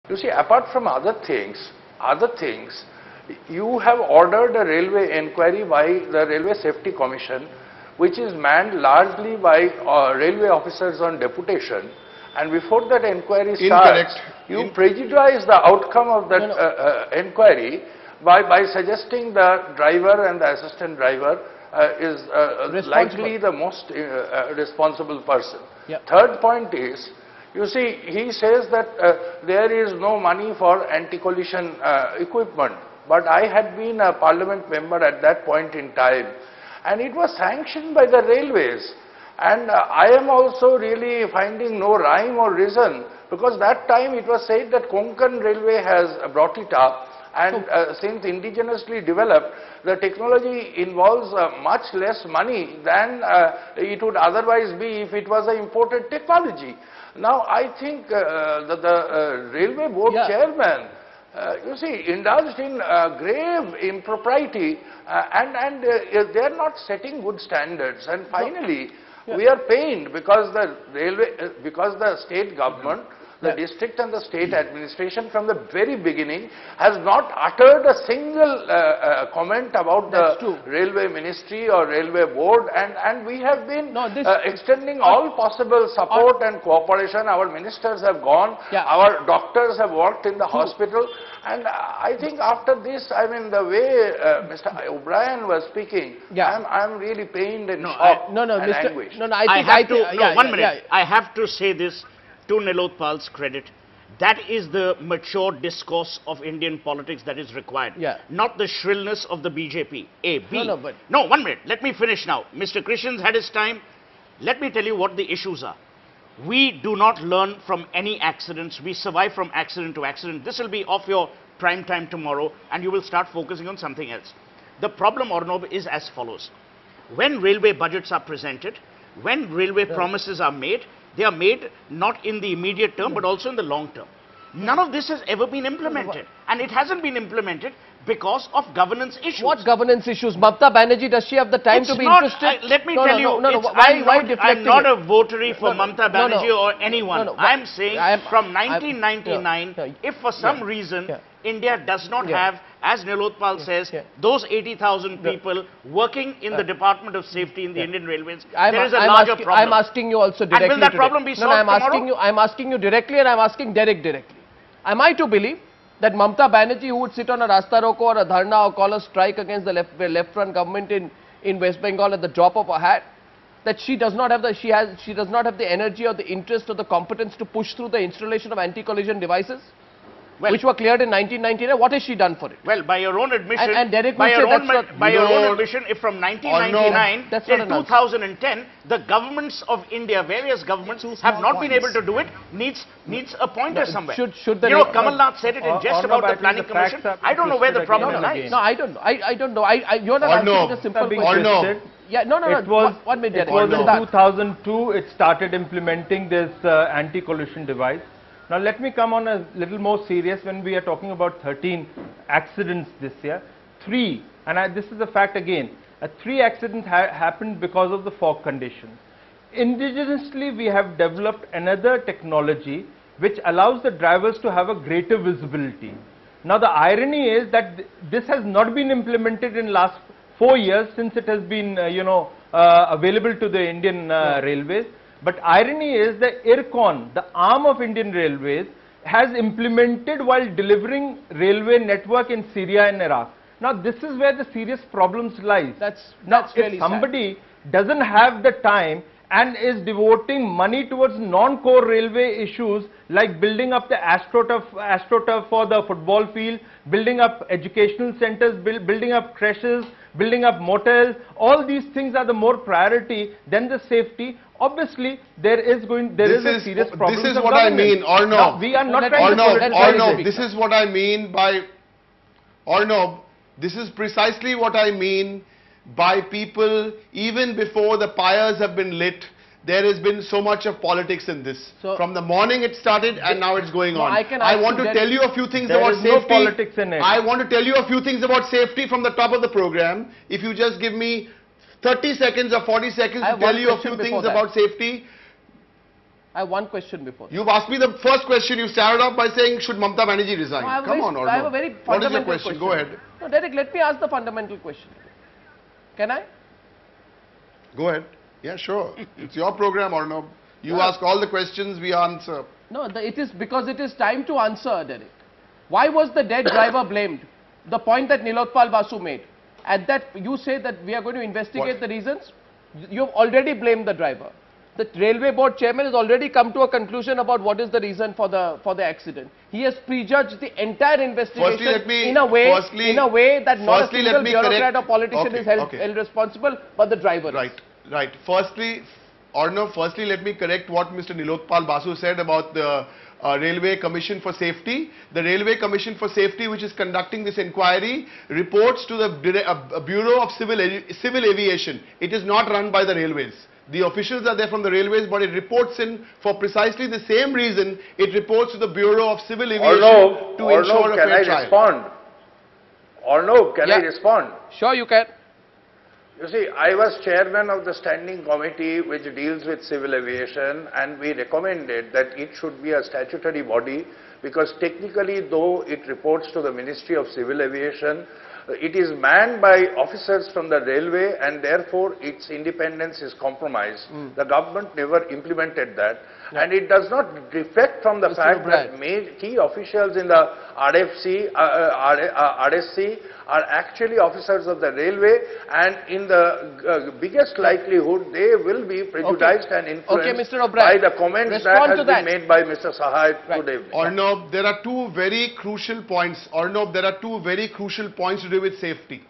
You see, apart from other things, you have ordered a railway inquiry by the Railway Safety Commission, which is manned largely by railway officers on deputation. And before that inquiry starts, you prejudice the outcome of that inquiry by suggesting the driver and the assistant driver is likely the most responsible person. Yeah. Third point is, you see, he says that there is no money for anti-collision equipment. But I had been a parliament member at that point in time, and it was sanctioned by the railways. And I am also really finding no rhyme or reason, because that time it was said that Konkan Railway has brought it up, and since indigenously developed, the technology involves much less money than it would otherwise be if it was an imported technology. Now, I think that the Railway Board chairman, you see, indulged in grave impropriety, and they are not setting good standards. And finally, we are pained because the state government, the district and the state administration from the very beginning has not uttered a single comment about the railway ministry or railway board, and we have been extending all possible support and cooperation. Our ministers have gone, our doctors have worked in the hospital, and I think after this, I mean, the way Mr. O'Brien was speaking, I'm really pained and shocked and anguished. I have to say this to Nilotpal's credit. That is the mature discourse of Indian politics that is required, not the shrillness of the BJP. A. B. No, 1 minute. Let me finish now. Mr. Krishan's had his time. Let me tell you what the issues are. We do not learn from any accidents. We survive from accident to accident. This will be off your prime time tomorrow, and you will start focusing on something else. The problem, Arnob, is as follows. When railway budgets are presented, when railway promises are made, they are made not in the immediate term, but also in the long term. None of this has ever been implemented. And it hasn't been implemented because of governance issues. What governance issues? Mamta Banerjee, does she have the time to be interested? Let me tell you, I'm not a votary for Mamta Banerjee or anyone. I'm saying from 1999, if for some reason India does not have, as Nilotpal says, those 80,000 people working in the Department of Safety in the Indian Railways, there is a larger problem. I'm asking you also directly. And will that problem be solved tomorrow? I'm asking you directly, and I'm asking Derek directly. Am I to believe that Mamta Banerjee, who would sit on a Rasta Roko or a Dharna or call a strike against the left front government in West Bengal at the drop of a hat, that she does not have the energy or the interest or the competence to push through the installation of anti-collision devices, which were cleared in 1999? What has she done for it? Well, by your own admission, and Derek by your own admission, if from 1999 till 2010, the governments of India, various governments, have not been able to do it, needs a pointer somewhere. Should the Kamal Nath said it in jest about the Planning Commission. I don't know where the problem lies. No, I don't know. I don't know. You're not answering a simple question. Yeah, no. It was in 2002 it started implementing this anti-collision device. Now let me come on a little more serious. When we are talking about 13 accidents this year, 3, and this is a fact again, 3 accidents happened because of the fog conditions. Indigenously, we have developed another technology which allows the drivers to have a greater visibility. Now the irony is that this has not been implemented in last 4 years since it has been available to the Indian railways. But irony is that IRCON, the arm of Indian Railways, has implemented while delivering railway network in Syria and Iraq. Now this is where the serious problems lie. That's if somebody doesn't have the time and is devoting money towards non-core railway issues like building up the AstroTurf for the football field, building up educational centers, building up creches, building up motels, all these things are the more priority than the safety. Obviously, there is a serious problem. This is what I mean, Arnob. We are not trying to Arnob, this is what I mean by Arnob. This is precisely what I mean by people. Even before the pyres have been lit, there has been so much of politics in this. So from the morning it started and now it's going on. I want to tell you a few things about safety. There is no politics in it. I want to tell you a few things about safety from the top of the program. If you just give me 30 seconds or 40 seconds to tell you a few things about safety. I have one question before. You've asked me the first question. You started off by saying, should Mamata Banerjee resign? No, Come on, I have a very fundamental What is your question? Go ahead. No, Derek, let me ask the fundamental question. Can I? Go ahead. Yeah, sure. It's your program, Arnab. You ask all the questions, we answer. No, it is because it is time to answer, Derek. Why was the dead driver blamed? The point that Nilotpal Basu made. At that, you say that we are going to investigate the reasons. You have already blamed the driver. The railway board chairman has already come to a conclusion about what is the reason for the accident. He has prejudged the entire investigation in a way that not a single bureaucrat or politician is held responsible, but the driver. Right. Firstly, Arnab, let me correct what Mr. Nilotpal Basu said about the Railway Commission for Safety. The Railway Commission for Safety, which is conducting this inquiry, reports to the Bureau of Civil Aviation. It is not run by the railways. The officials are there from the railways, but it reports in for precisely the same reason. It reports to the Bureau of Civil Aviation to ensure a fair trial. Arnab, can I respond? Sure, you can. You see, I was chairman of the standing committee which deals with civil aviation, and we recommended that it should be a statutory body because technically, though it reports to the Ministry of Civil Aviation, it is manned by officers from the railway and therefore its independence is compromised. The government never implemented that. And it does not defect from the fact that key officials in the RSC are actually officers of the railway, and in the biggest likelihood they will be prejudiced and influenced by the comments that has been made by Mr. Sahai today. Arnab, there are two very crucial points. Arnab, there are two very crucial points to do with safety.